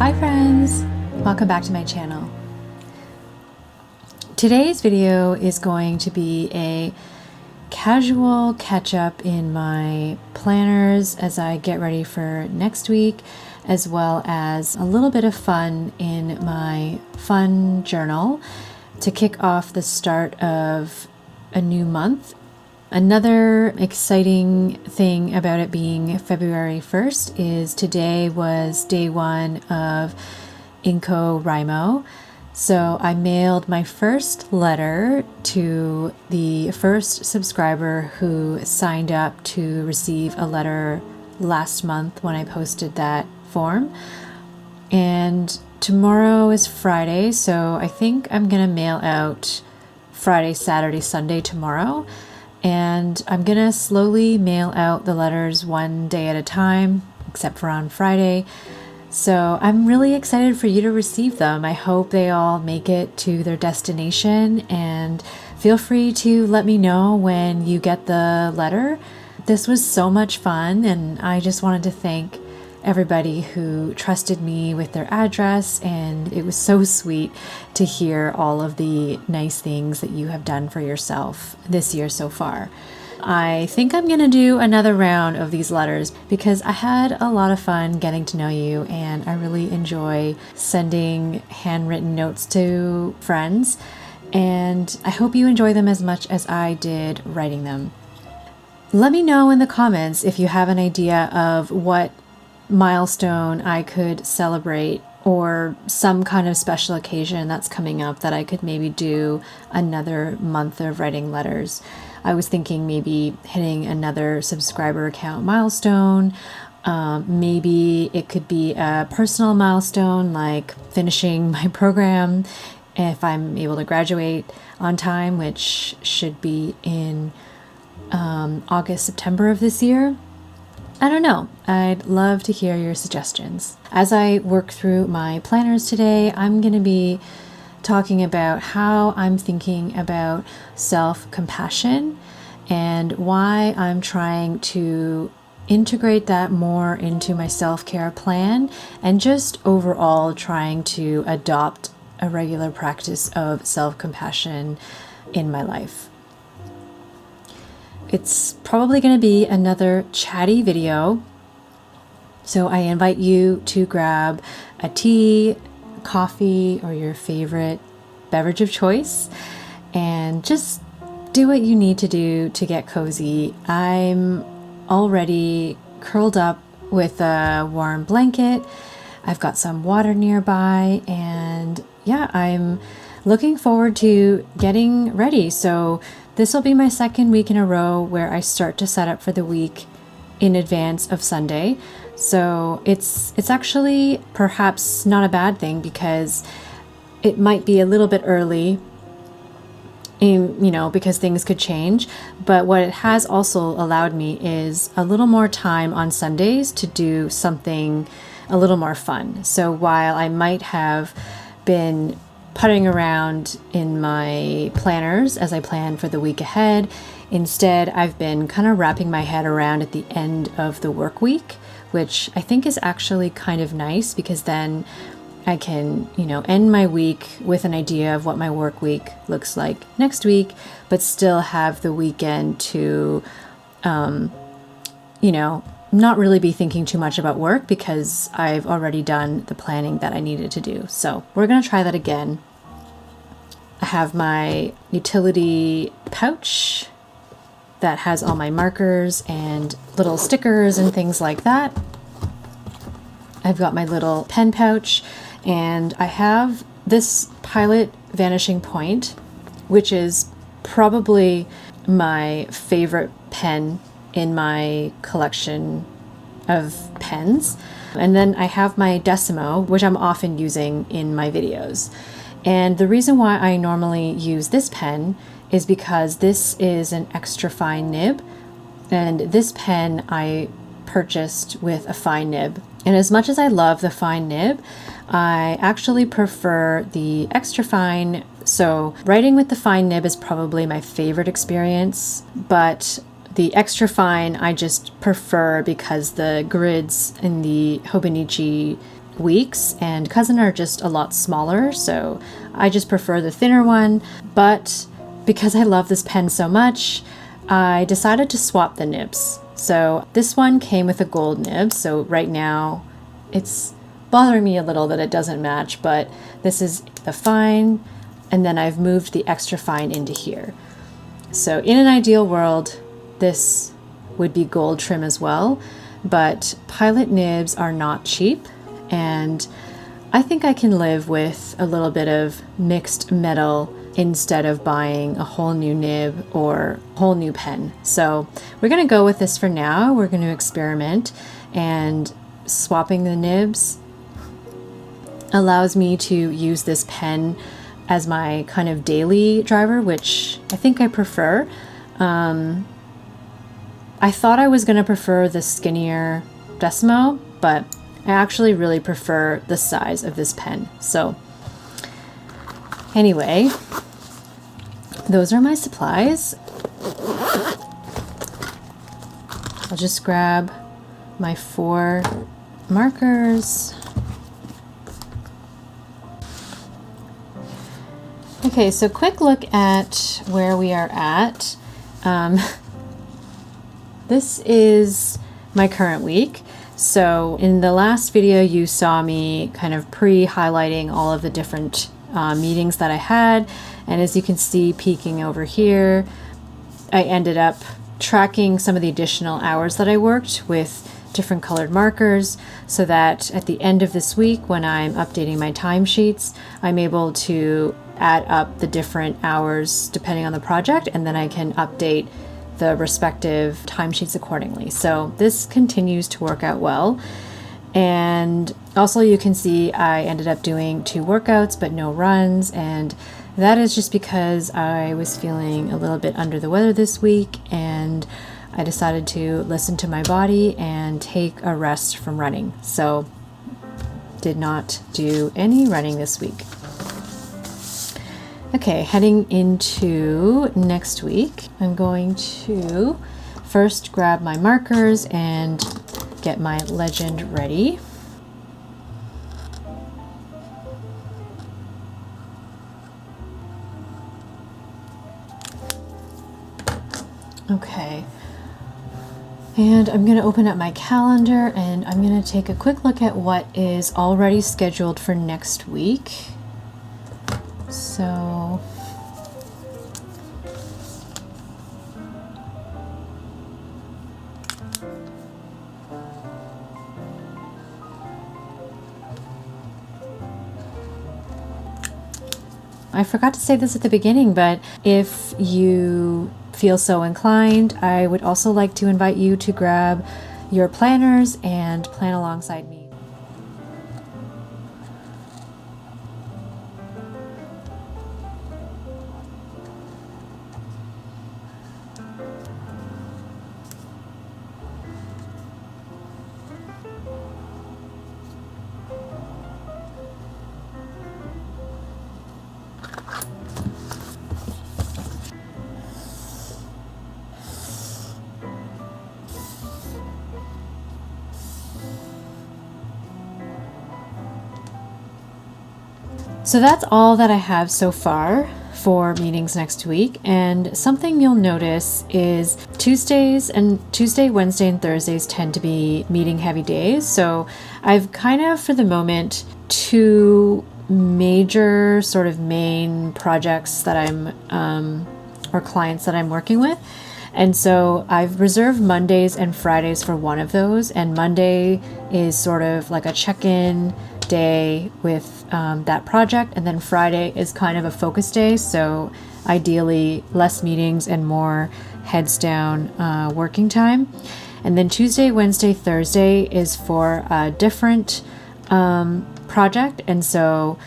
Hi friends! Welcome back to my channel. Today's video is going to be a casual catch-up in my planners as I get ready for next week, as well as a little bit of fun in my fun journal to kick off the start of a new month. Another exciting thing about it being February 1st is today was day one of InCoWriMo. So I mailed my first letter to the first subscriber who signed up to receive a letter last month when I posted that form. And tomorrow is Friday, so I think I'm gonna mail out Friday, Saturday, Sunday tomorrow. And I'm gonna slowly mail out the letters one day at a time, except for on Friday. So I'm really excited for you to receive them. I hope they all make it to their destination, and feel free to let me know when you get the letter. This was so much fun, and I just wanted to thank everybody who trusted me with their address, and it was so sweet to hear all of the nice things that you have done for yourself this year so far. I think I'm gonna do another round of these letters because I had a lot of fun getting to know you, and I really enjoy sending handwritten notes to friends, and I hope you enjoy them as much as I did writing them. Let me know in the comments if you have an idea of what milestone I could celebrate, or some kind of special occasion that's coming up that I could maybe do another month of writing letters. I was thinking maybe hitting another subscriber account milestone. Maybe it could be a personal milestone like finishing my program if I'm able to graduate on time, which should be in August, September of this year. I don't know. I'd love to hear your suggestions. As I work through my planners today, I'm going to be talking about how I'm thinking about self-compassion and why I'm trying to integrate that more into my self-care plan, and just overall trying to adopt a regular practice of self-compassion in my life. It's probably going to be another chatty video, so I invite you to grab a tea, coffee, or your favorite beverage of choice, and just do what you need to do to get cozy. I'm already curled up with a warm blanket. I've got some water nearby, and yeah, I'm looking forward to getting ready. So this will be my second week in a row where I start to set up for the week in advance of Sunday. So it's actually perhaps not a bad thing, because it might be a little bit early, because things could change. But what it has also allowed me is a little more time on Sundays to do something a little more fun. So while I might have been putting around in my planners as I plan for the week ahead, instead I've been kind of wrapping my head around at the end of the work week, which I think is actually kind of nice, because then I can, end my week with an idea of what my work week looks like next week, but still have the weekend to, not really be thinking too much about work, because I've already done the planning that I needed to do. So we're going to try that again. I have my utility pouch that has all my markers and little stickers and things like that. I've got my little pen pouch, and I have this Pilot Vanishing Point, which is probably my favorite pen in my collection of pens. And then I have my Decimo, which I'm often using in my videos. And the reason why I normally use this pen is because this is an extra fine nib, and this pen I purchased with a fine nib. And as much as I love the fine nib, I actually prefer the extra fine. So writing with the fine nib is probably my favorite experience, but the extra fine I just prefer because the grids in the Hobonichi weeks, and Cousin are just a lot smaller, so I just prefer the thinner one. But because I love this pen so much, I decided to swap the nibs. So this one came with a gold nib, so right now it's bothering me a little that it doesn't match, but this is the fine, and then I've moved the extra fine into here. So in an ideal world, this would be gold trim as well, but Pilot nibs are not cheap, and I think I can live with a little bit of mixed metal instead of buying a whole new nib or whole new pen. So we're going to go with this for now. We're going to experiment, and swapping the nibs allows me to use this pen as my kind of daily driver, which I think I prefer. I thought I was going to prefer the skinnier Decimo, but I actually really prefer the size of this pen. So anyway, those are my supplies. I'll just grab my 4 markers. Okay, so quick look at where we are at. This is my current week. So in the last video, you saw me kind of pre-highlighting all of the different meetings that I had. And as you can see, peeking over here, I ended up tracking some of the additional hours that I worked with different colored markers, so that at the end of this week, when I'm updating my timesheets, I'm able to add up the different hours depending on the project, and then I can update the respective timesheets accordingly. So this continues to work out well. And also you can see I ended up doing 2 workouts but no runs, and that is just because I was feeling a little bit under the weather this week, and I decided to listen to my body and take a rest from running. So did not do any running this week. Okay, heading into next week, I'm going to first grab my markers and get my legend ready. Okay, and I'm going to open up my calendar, and I'm going to take a quick look at what is already scheduled for next week. So I forgot to say this at the beginning, but if you feel so inclined, I would also like to invite you to grab your planners and plan alongside me. So that's all that I have so far for meetings next week. And something you'll notice is Tuesday, Wednesday, and Thursdays tend to be meeting heavy days. So I've kind of, for the moment, 2 major sort of main projects that or clients that I'm working with. And so I've reserved Mondays and Fridays for one of those. And Monday is sort of like a check-in day with that project, and then Friday is kind of a focus day, so ideally less meetings and more heads down working time. And then Tuesday, Wednesday, Thursday is for a different project, and so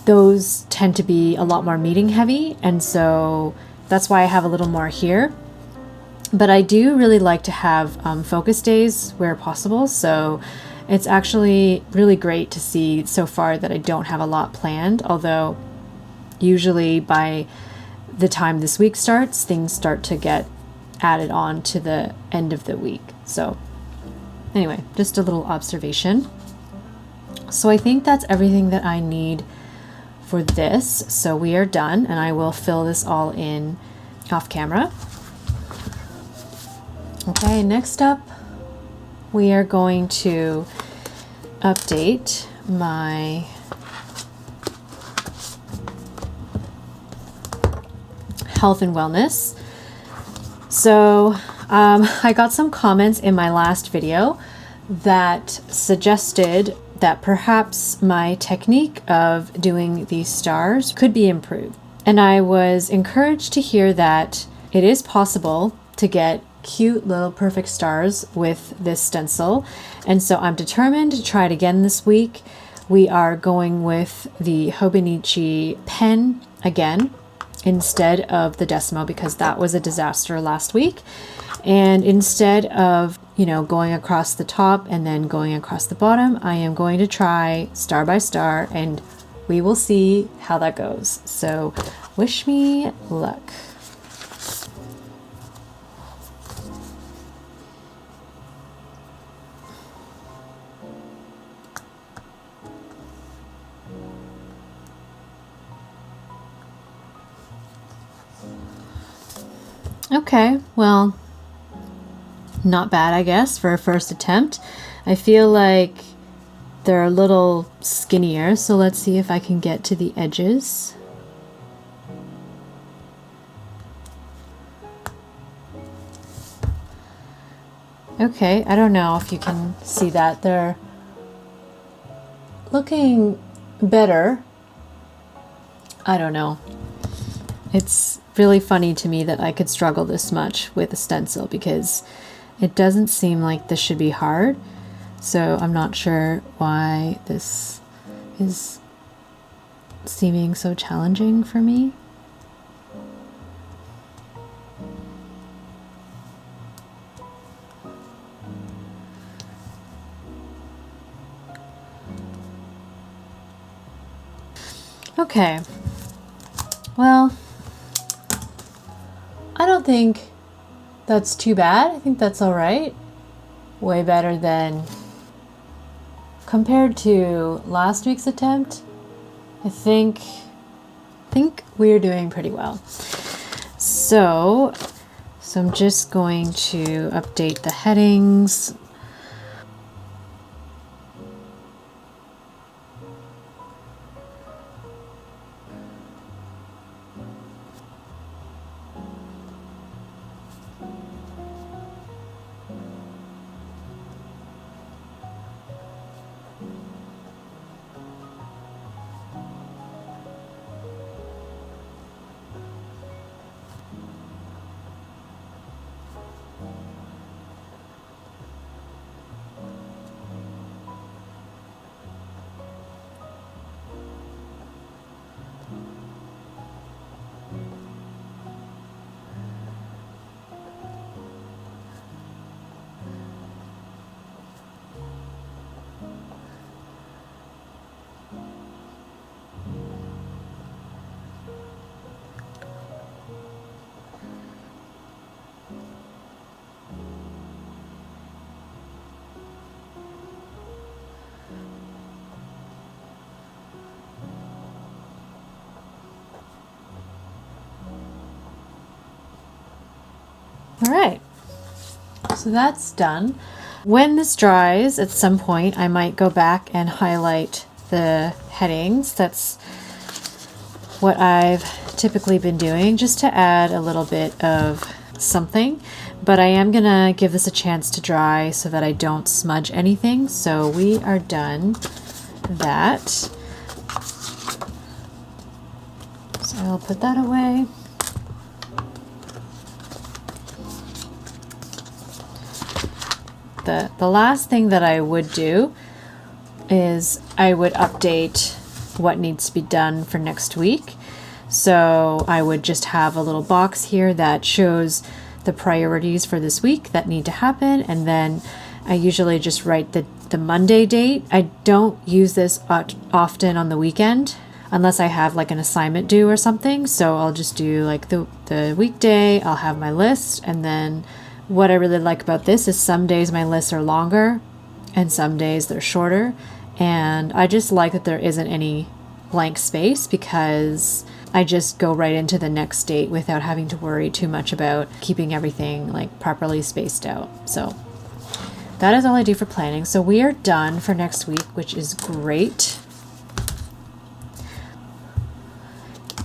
those tend to be a lot more meeting heavy, and so that's why I have a little more here. But I do really like to have focus days where possible, so it's actually really great to see so far that I don't have a lot planned, although usually by the time this week starts, things start to get added on to the end of the week. So anyway, just a little observation. So I think that's everything that I need for this. So we are done, and I will fill this all in off camera. Okay, next up, we are going to update my health and wellness. So I got some comments in my last video that suggested that perhaps my technique of doing these stars could be improved. And I was encouraged to hear that it is possible to get cute little perfect stars with this stencil. And so I'm determined to try it again this week. We are going with the Hobonichi pen again instead of the Decimo, because that was a disaster last week. And instead of, going across the top and then going across the bottom, I am going to try star by star, and we will see how that goes. So wish me luck. Okay, well, not bad, I guess, for a first attempt. I feel like they're a little skinnier, so let's see if I can get to the edges. Okay, I don't know if you can see that. They're looking better. I don't know. It's really funny to me that I could struggle this much with a stencil, because it doesn't seem like this should be hard. So I'm not sure why this is seeming so challenging for me. Okay, well, I don't think that's too bad. I think that's all right. Way better than compared to last week's attempt. I think we're doing pretty well. So I'm just going to update the headings. All right, so that's done. When this dries, at some point, I might go back and highlight the headings. That's what I've typically been doing, just to add a little bit of something. But I am gonna give this a chance to dry so that I don't smudge anything. So we are done that. So I'll put that away. The last thing that I would do is I would update what needs to be done for next week. So I would just have a little box here that shows the priorities for this week that need to happen, and then I usually just write the Monday date. I don't use this often on the weekend unless I have like an assignment due or something. So I'll just do like the weekday, I'll have my list, and then what I really like about this is some days my lists are longer and some days they're shorter. And I just like that there isn't any blank space because I just go right into the next date without having to worry too much about keeping everything like properly spaced out. So that is all I do for planning. So we are done for next week, which is great.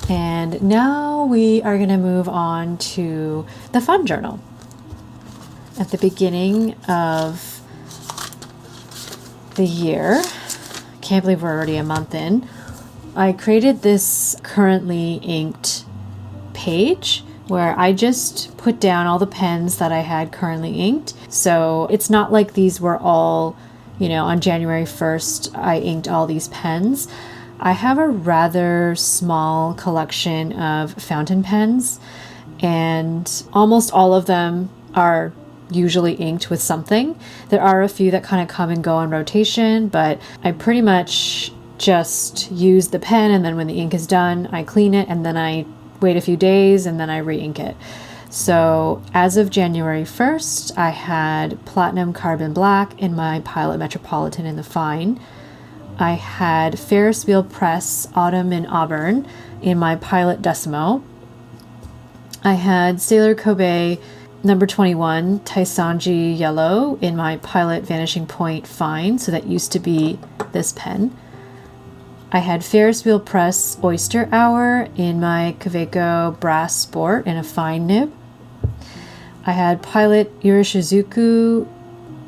And now we are going to move on to the fun journal. At the beginning of the year, can't believe we're already a month in, I created this currently inked page where I just put down all the pens that I had currently inked. So it's not like these were all, on January 1st, I inked all these pens. I have a rather small collection of fountain pens, and almost all of them are usually inked with something. There are a few that kind of come and go on rotation, but I pretty much just use the pen, and then when the ink is done, I clean it, and then I wait a few days, and then I re-ink it. So as of January 1st, I had Platinum Carbon Black in my Pilot Metropolitan in the Fine. I had Ferris Wheel Press Autumn in Auburn in my Pilot Decimo. I had Sailor Kobe number 21 Taisanji Yellow in my Pilot Vanishing Point Fine, so that used to be this pen. I had Ferris Wheel Press Oyster Hour in my Kaweco Brass Sport in a fine nib. I had Pilot Irishizuku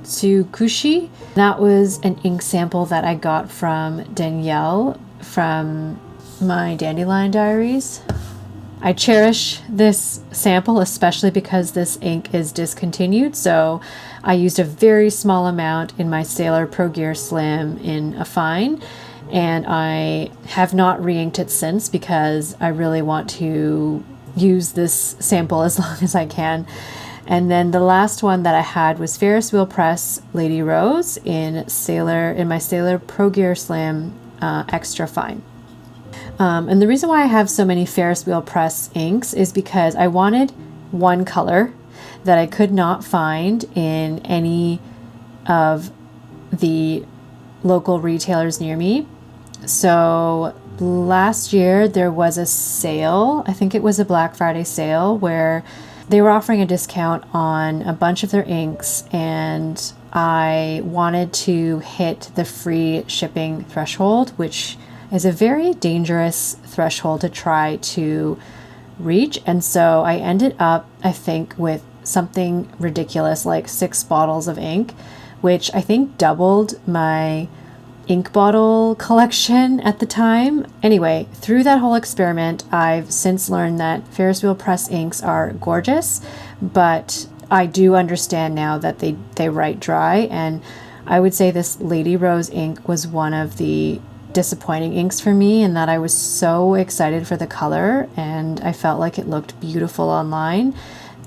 Tsukushi. That was an ink sample that I got from Danielle from my Dandelion Diaries. I cherish this sample, especially because this ink is discontinued, so I used a very small amount in my Sailor Pro Gear Slim in a fine, and I have not re-inked it since because I really want to use this sample as long as I can. And then the last one that I had was Ferris Wheel Press Lady Rose in my Sailor Pro Gear Slim Extra Fine. And the reason why I have so many Ferris Wheel Press inks is because I wanted one color that I could not find in any of the local retailers near me. So last year there was a sale, I think it was a Black Friday sale, where they were offering a discount on a bunch of their inks, and I wanted to hit the free shipping threshold, which is a very dangerous threshold to try to reach. And so I ended up, I think, with something ridiculous like 6 bottles of ink, which I think doubled my ink bottle collection at the time. Anyway, through that whole experiment, I've since learned that Ferris Wheel Press inks are gorgeous, but I do understand now that they write dry, and I would say this Lady Rose ink was one of the disappointing inks for me, in that I was so excited for the color and I felt like it looked beautiful online,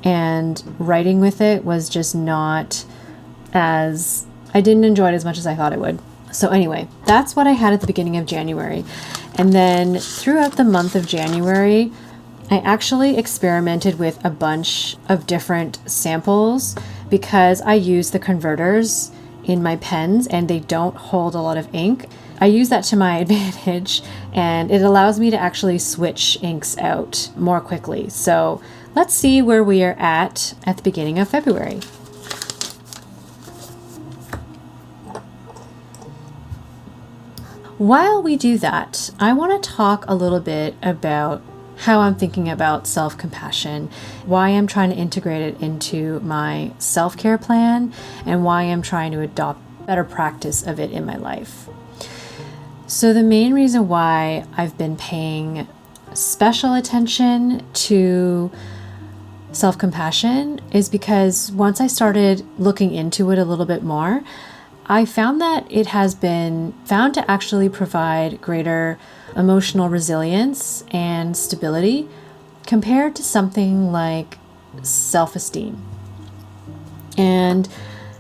and writing with it was just not as, I didn't enjoy it as much as I thought it would. So anyway, that's what I had at the beginning of January. And then throughout the month of January, I actually experimented with a bunch of different samples because I use the converters in my pens and they don't hold a lot of ink. I use that to my advantage, and it allows me to actually switch inks out more quickly. So let's see where we are at the beginning of February. While we do that, I want to talk a little bit about how I'm thinking about self-compassion, why I'm trying to integrate it into my self-care plan, and why I'm trying to adopt better practice of it in my life. So the main reason why I've been paying special attention to self-compassion is because once I started looking into it a little bit more, I found that it has been found to actually provide greater emotional resilience and stability compared to something like self-esteem. And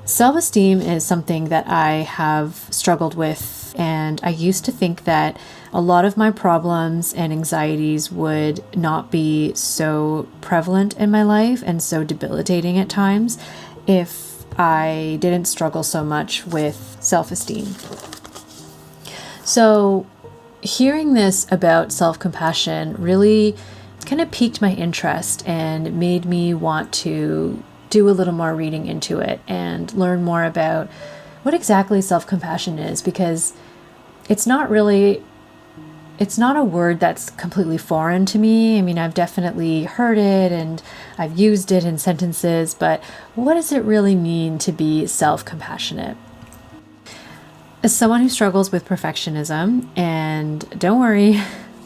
self-esteem is something that I have struggled with, and I used to think that a lot of my problems and anxieties would not be so prevalent in my life and so debilitating at times if I didn't struggle so much with self-esteem. So hearing this about self-compassion really kind of piqued my interest and made me want to do a little more reading into it and learn more about what exactly self-compassion is, because it's not a word that's completely foreign to me. I mean, I've definitely heard it and I've used it in sentences, but what does it really mean to be self-compassionate? As someone who struggles with perfectionism, and don't worry,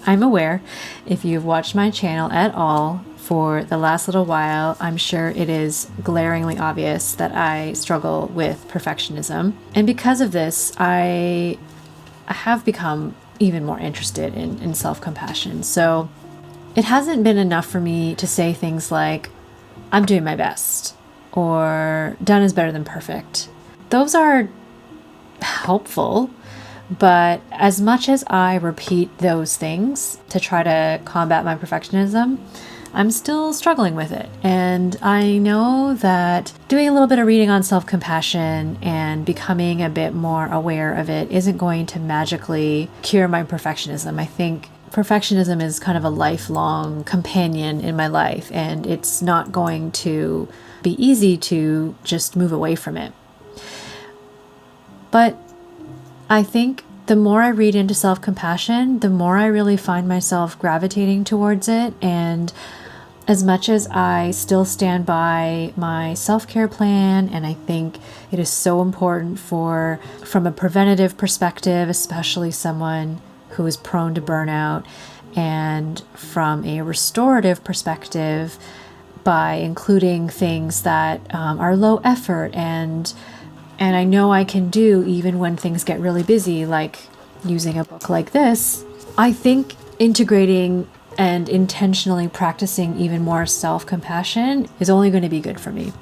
I'm aware, if you've watched my channel at all for the last little while, I'm sure it is glaringly obvious that I struggle with perfectionism. And because of this, I have become even more interested in self-compassion. So it hasn't been enough for me to say things like, I'm doing my best, or done is better than perfect. Those are helpful, but as much as I repeat those things to try to combat my perfectionism, I'm still struggling with it. And I know that doing a little bit of reading on self-compassion and becoming a bit more aware of it isn't going to magically cure my perfectionism. I think perfectionism is kind of a lifelong companion in my life, and it's not going to be easy to just move away from it. But I think the more I read into self-compassion, the more I really find myself gravitating towards it. And as much as I still stand by my self-care plan, and I think it is so important from a preventative perspective, especially someone who is prone to burnout, and from a restorative perspective, by including things that are low effort and I know I can do even when things get really busy, like using a book like this. I think integrating and intentionally practicing even more self-compassion is only going to be good for me.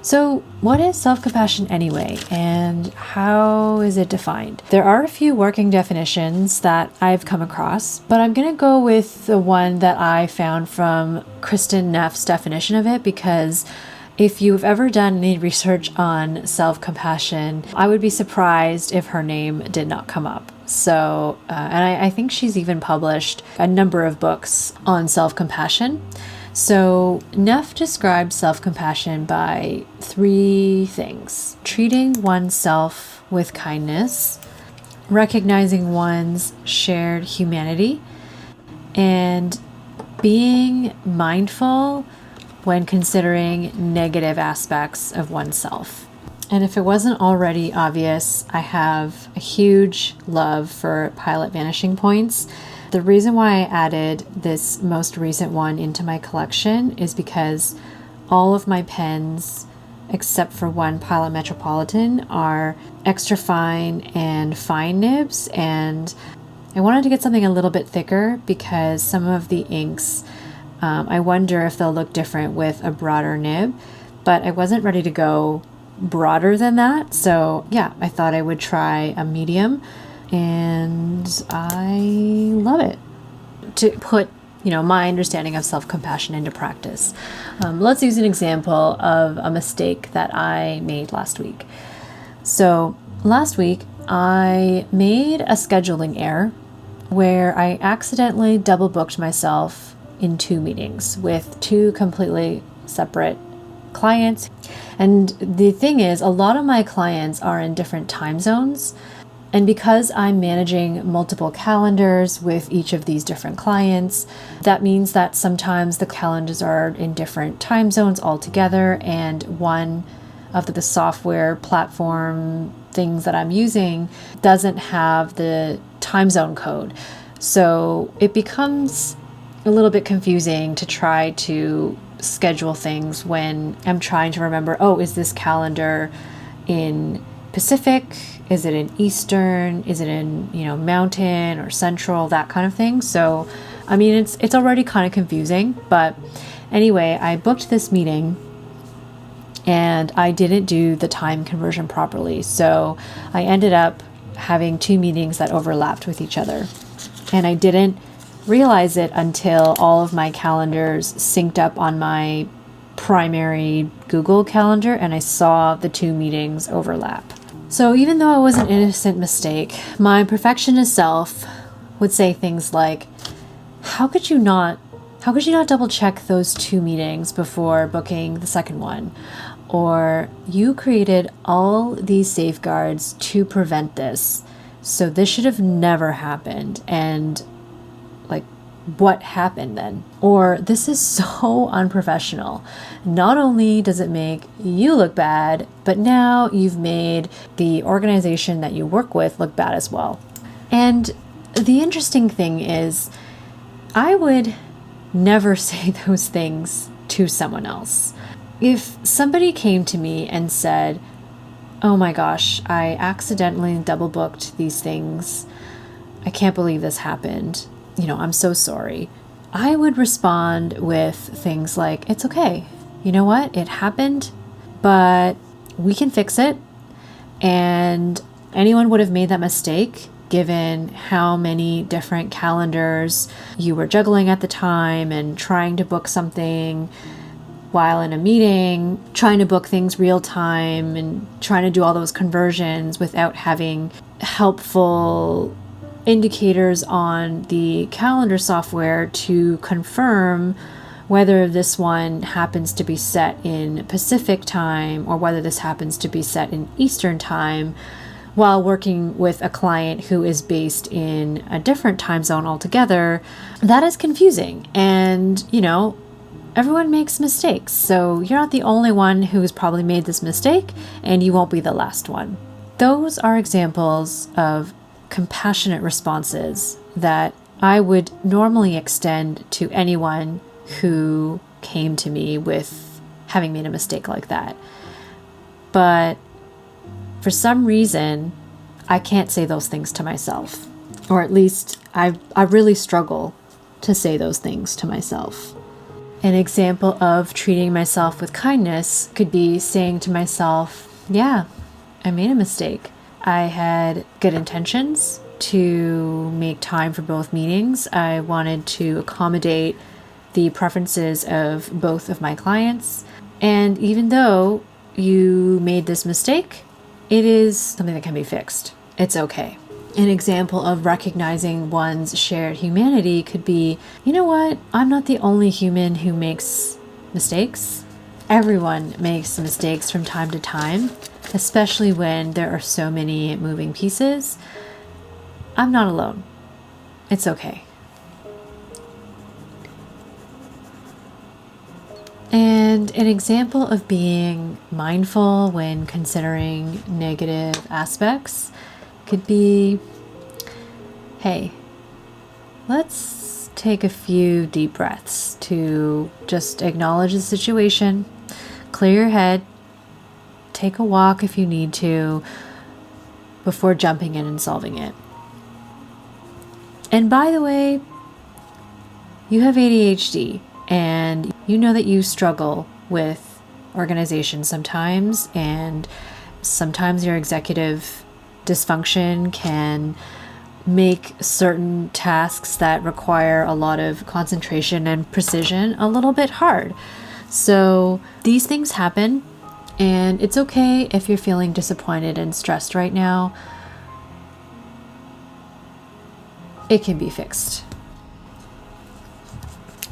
So what is self-compassion anyway, and how is it defined? There are a few working definitions that I've come across, but I'm going to go with the one that I found from Kristen Neff's definition of it, because if you've ever done any research on self-compassion, I would be surprised if her name did not come up. So, and I think she's even published a number of books on self-compassion. So Neff describes self-compassion by 3 things: treating oneself with kindness, recognizing one's shared humanity, and being mindful when considering negative aspects of oneself. And if it wasn't already obvious, I have a huge love for Pilot Vanishing Points. The reason why I added this most recent one into my collection is because all of my pens, except for one Pilot Metropolitan, are extra fine and fine nibs, and I wanted to get something a little bit thicker because some of the inks, I wonder if they'll look different with a broader nib, but I wasn't ready to go broader than that. So yeah, I thought I would try a medium, and I love it. To put, my understanding of self-compassion into practice, let's use an example of a mistake that I made last week. So last week, I made a scheduling error where I accidentally double booked myself in 2 meetings with 2 completely separate clients. And the thing is, a lot of my clients are in different time zones. And because I'm managing multiple calendars with each of these different clients, that means that sometimes the calendars are in different time zones altogether, and one of the software platform things that I'm using doesn't have the time zone code. So it becomes a little bit confusing to try to schedule things when I'm trying to remember, is this calendar in Pacific? Is it in Eastern? Is it in, Mountain or Central, that kind of thing? So, I mean, it's already kind of confusing, but anyway, I booked this meeting and I didn't do the time conversion properly. So I ended up having 2 meetings that overlapped with each other, and I didn't realize it until all of my calendars synced up on my primary Google Calendar and I saw the 2 meetings overlap. So even though it was an innocent mistake, my perfectionist self would say things like, how could you not double check those 2 meetings before booking the second one? Or you created all these safeguards to prevent this, so this should have never happened. And like, what happened then? Or this is so unprofessional. Not only does it make you look bad, but now you've made the organization that you work with look bad as well. And the interesting thing is, I would never say those things to someone else. If somebody came to me and said, oh my gosh, I accidentally double booked these things. I can't believe this happened. I'm so sorry. I would respond with things like, it's okay. You know what? It happened, but we can fix it. And anyone would have made that mistake given how many different calendars you were juggling at the time and trying to book something while in a meeting, trying to book things real time and trying to do all those conversions without having helpful indicators on the calendar software to confirm whether this one happens to be set in Pacific time or whether this happens to be set in Eastern time, while working with a client who is based in a different time zone altogether. That is confusing. And, everyone makes mistakes. So you're not the only one who's probably made this mistake, and you won't be the last one. Those are examples of compassionate responses that I would normally extend to anyone who came to me with having made a mistake like that. But for some reason, I can't say those things to myself. Or at least I really struggle to say those things to myself. An example of treating myself with kindness could be saying to myself, yeah, I made a mistake. I had good intentions to make time for both meetings. I wanted to accommodate the preferences of both of my clients. And even though you made this mistake, it is something that can be fixed. It's okay. An example of recognizing one's shared humanity could be, you know what? I'm not the only human who makes mistakes. Everyone makes mistakes from time to time, especially when there are so many moving pieces. I'm not alone. It's okay. And an example of being mindful when considering negative aspects could be, hey, let's take a few deep breaths to just acknowledge the situation, clear your head, take a walk if you need to, before jumping in and solving it. And by the way, you have ADHD, and you know that you struggle with organization sometimes, and sometimes your executive dysfunction can make certain tasks that require a lot of concentration and precision a little bit hard. So these things happen, and it's okay if you're feeling disappointed and stressed right now. It can be fixed.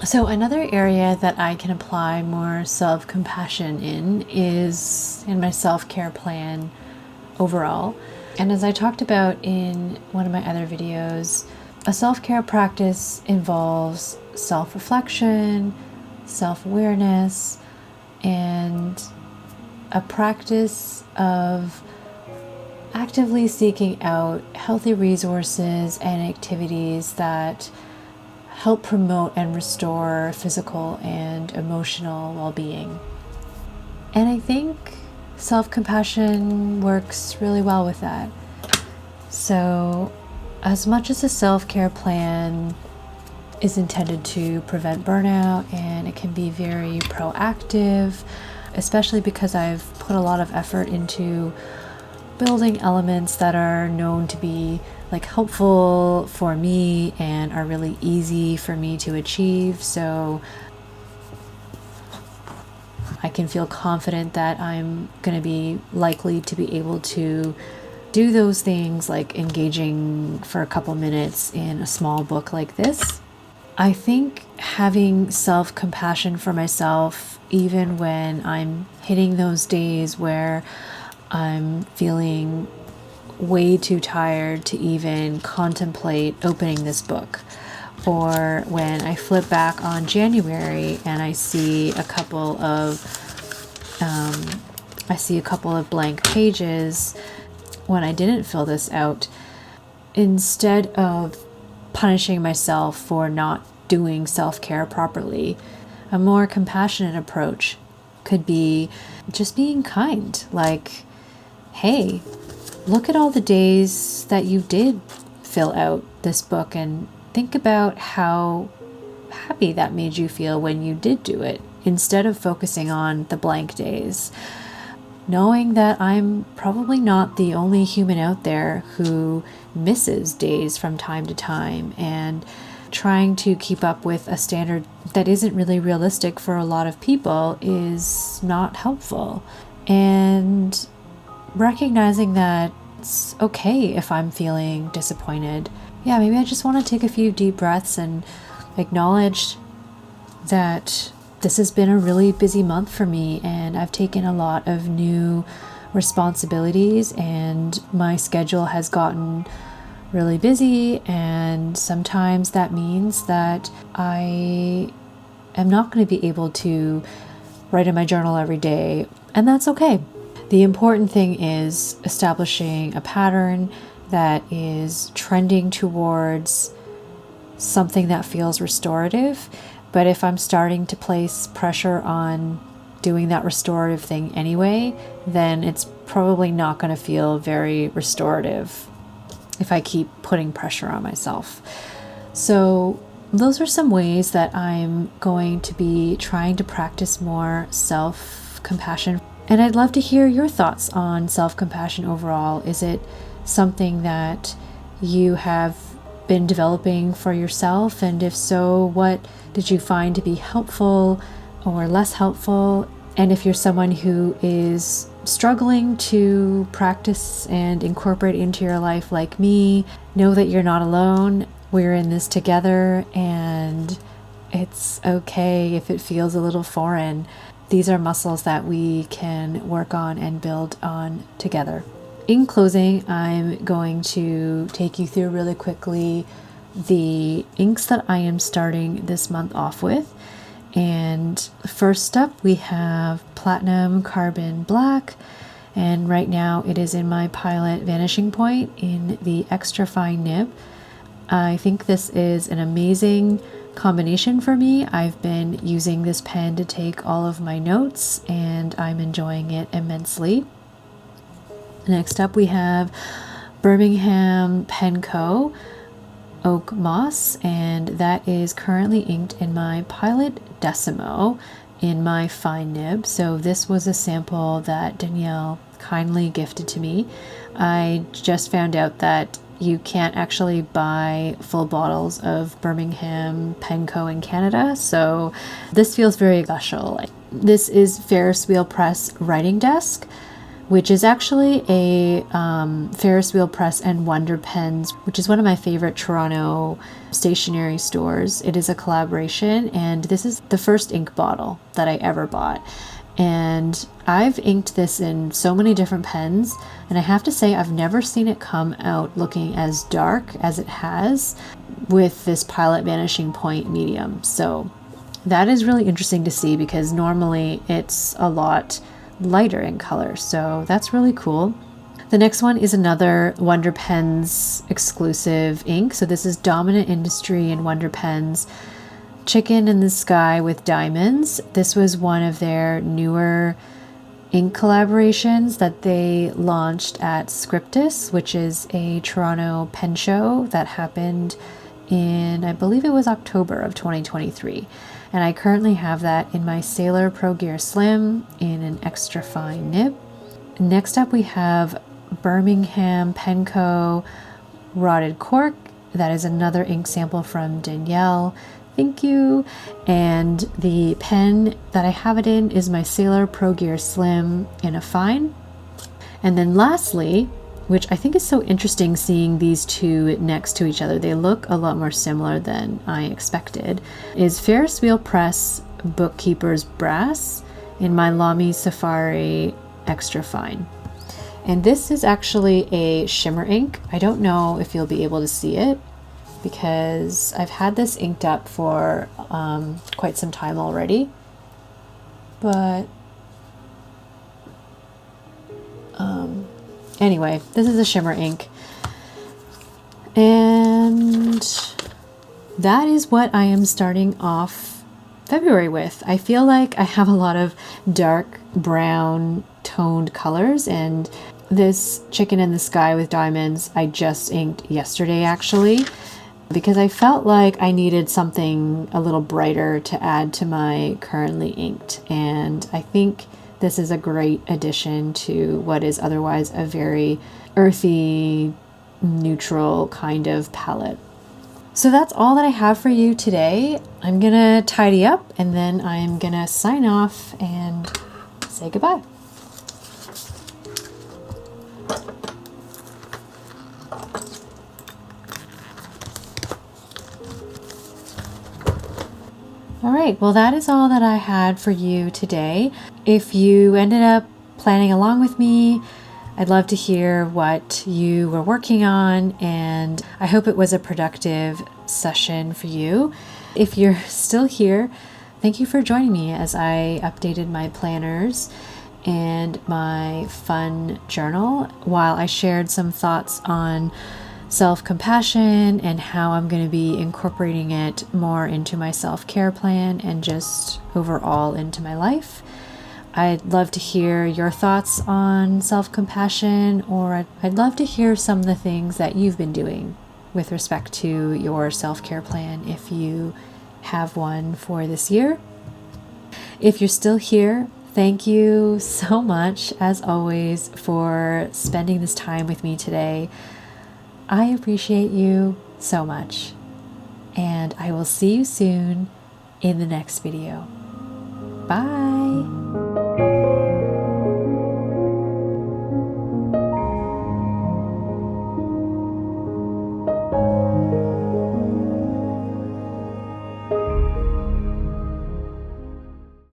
So another area that I can apply more self-compassion in is in my self-care plan overall. And as I talked about in one of my other videos, a self-care practice involves self-reflection, self-awareness, and a practice of actively seeking out healthy resources and activities that help promote and restore physical and emotional well-being. And I think self-compassion works really well with that. So as much as a self-care plan is intended to prevent burnout, and it can be very proactive, especially because I've put a lot of effort into building elements that are known to be helpful for me and are really easy for me to achieve. So I can feel confident that I'm going to be likely to be able to do those things, like engaging for a couple minutes in a small book like this. I think having self-compassion for myself, even when I'm hitting those days where I'm feeling way too tired to even contemplate opening this book, or when I flip back on January and I see a couple of blank pages when I didn't fill this out, instead of punishing myself for not doing self-care properly, a more compassionate approach could be just being kind. Like, hey, look at all the days that you did fill out this book and think about how happy that made you feel when you did do it, instead of focusing on the blank days. Knowing that I'm probably not the only human out there who misses days from time to time, and trying to keep up with a standard that isn't really realistic for a lot of people is not helpful. And recognizing that it's okay if I'm feeling disappointed. Yeah, maybe I just want to take a few deep breaths and acknowledge that this has been a really busy month for me, and I've taken a lot of new responsibilities, and my schedule has gotten really busy, and sometimes that means that I am not going to be able to write in my journal every day, and that's okay. The important thing is establishing a pattern that is trending towards something that feels restorative. But if I'm starting to place pressure on doing that restorative thing anyway, then it's probably not going to feel very restorative if I keep putting pressure on myself. So those are some ways that I'm going to be trying to practice more self-compassion. And I'd love to hear your thoughts on self-compassion overall. Is it something that you have been developing for yourself? And if so, what did you find to be helpful or less helpful? And if you're someone who is struggling to practice and incorporate into your life like me, know that you're not alone. We're in this together, and it's okay if it feels a little foreign. These are muscles that we can work on and build on together. In closing, I'm going to take you through really quickly the inks that I am starting this month off with. And first up, we have Platinum Carbon Black, and right now it is in my Pilot Vanishing Point in the extra fine nib. I think this is an amazing combination for me. I've been using this pen to take all of my notes, and I'm enjoying it immensely. Next up, we have Birmingham Pen Co. Oak Moss, and that is currently inked in my Pilot Decimo in my fine nib. So this was a sample that Danielle kindly gifted to me. I just found out that you can't actually buy full bottles of Birmingham Pen Co. in Canada, so this feels very special. This is Ferris Wheel Press Writing Desk, which is actually a Ferris Wheel Press and Wonder Pens, which is one of my favorite Toronto stationery stores. It is a collaboration, and this is the first ink bottle that I ever bought. And I've inked this in so many different pens, and I have to say I've never seen it come out looking as dark as it has with this Pilot Vanishing Point medium. So that is really interesting to see, because normally it's a lot lighter in color, so that's really cool. The next one is another Wonder Pens exclusive ink. So this is Dominant Industry and Wonder Pens Chicken in the Sky with Diamonds. This was one of their newer ink collaborations that they launched at Scriptus, which is a Toronto pen show that happened in, I believe it was October of 2023. And I currently have that in my Sailor Pro Gear Slim in an extra fine nib. Next up, we have Birmingham Pen Co. Rotted Cork. That is another ink sample from Danielle. Thank you. And the pen that I have it in is my Sailor Pro Gear Slim in a fine. And then lastly, which I think is so interesting seeing these two next to each other, they look a lot more similar than I expected, is Ferris Wheel Press Bookkeeper's Brass in my Lamy Safari Extra Fine. And this is actually a shimmer ink. I don't know if you'll be able to see it because I've had this inked up for quite some time already. But anyway, this is a shimmer ink. And that is what I am starting off February with. I feel like I have a lot of dark brown toned colors, and this Chicken in the Sky with Diamonds I just inked yesterday actually, because I felt like I needed something a little brighter to add to my currently inked, and I think this is a great addition to what is otherwise a very earthy, neutral kind of palette. So that's all that I have for you today. I'm gonna tidy up and then I'm gonna sign off and say goodbye. All right, well, that is all that I had for you today. If you ended up planning along with me, I'd love to hear what you were working on, and I hope it was a productive session for you. If you're still here, thank you for joining me as I updated my planners and my fun journal while I shared some thoughts on self-compassion and how I'm going to be incorporating it more into my self-care plan and just overall into my life. I'd love to hear your thoughts on self-compassion, or I'd love to hear some of the things that you've been doing with respect to your self-care plan if you have one for this year. If you're still here, thank you so much, as always, for spending this time with me today. I appreciate you so much, and I will see you soon in the next video. Bye!